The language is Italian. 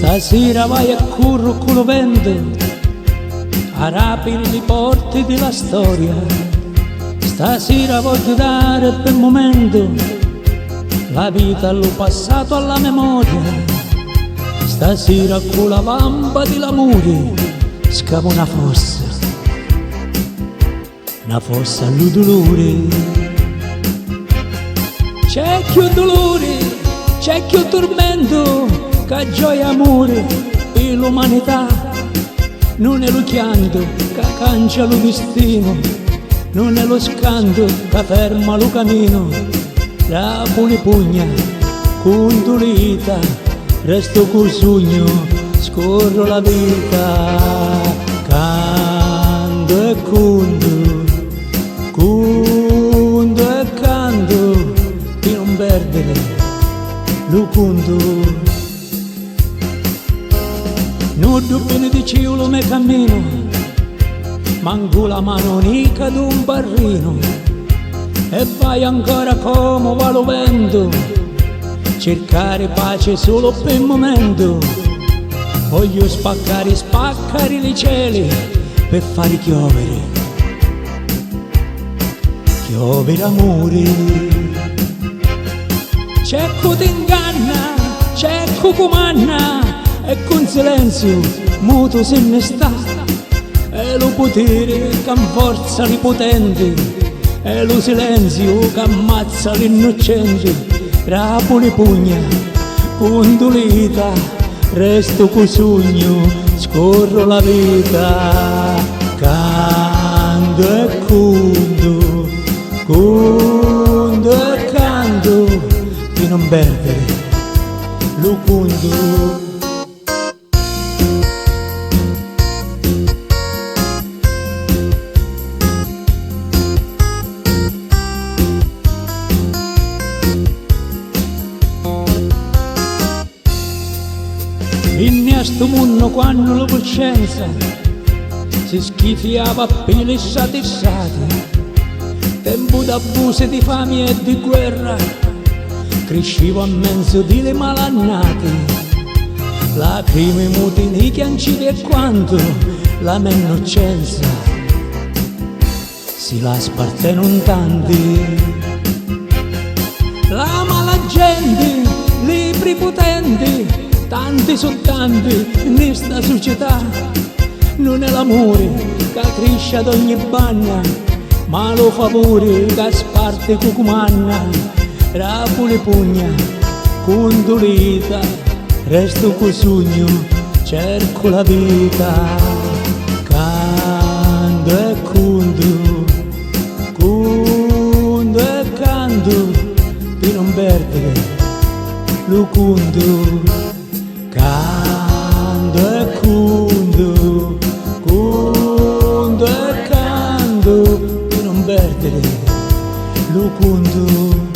Stasera vai a curro con lo vento, a rapire le porte della storia. Stasera voglio dare per un momento la vita allo passato, alla memoria. Stasera con la vampa dell'amore scava una fossa al dolore. C'è più dolore, c'è più tormento, che gioia e amore e l'umanità. Non è lo chianto che cancia lo destino, non è lo scanto che ferma lo cammino. La pure pugna, condolita, resto col sogno, scorro la vita. Canto e conto, conto e canto, di non perdere lo conto. Non bene di cielo me cammino, manco la mano nica d'un barrino, e vai ancora come va lo vento, cercare pace solo per il momento. Voglio spaccare i cieli per fare piovere amore. C'è chi ti inganna, c'è chi comanna, e con silenzio muto se ne sta. È lo potere che forza i potenti, è lo silenzio che ammazza l'innocente. Rapo le pugna, condolita, resto col sogno, scorro la vita. Canto e conto, conto e canto, di non perdere lo conto. In sto mondo quando la coscienza si schifiava per le satissate, tempo d'abuso, di fame e di guerra, crescevo a mezzo di le malannate, lacrime mutini, chianciti e quanto la mia innocenza si la sparteno tanti. La mala gente, libri potenti, tanti sono tanti in questa società. Non è l'amore che cresce ad ogni banna, ma lo favore che sparte cucumanna. Rapo le pugna, condolita, resto col sogno, cerco la vita. Canto e conto, conto e canto, per non perdere lo conto. Canto e conto, conto e canto, per non perdere lo conto.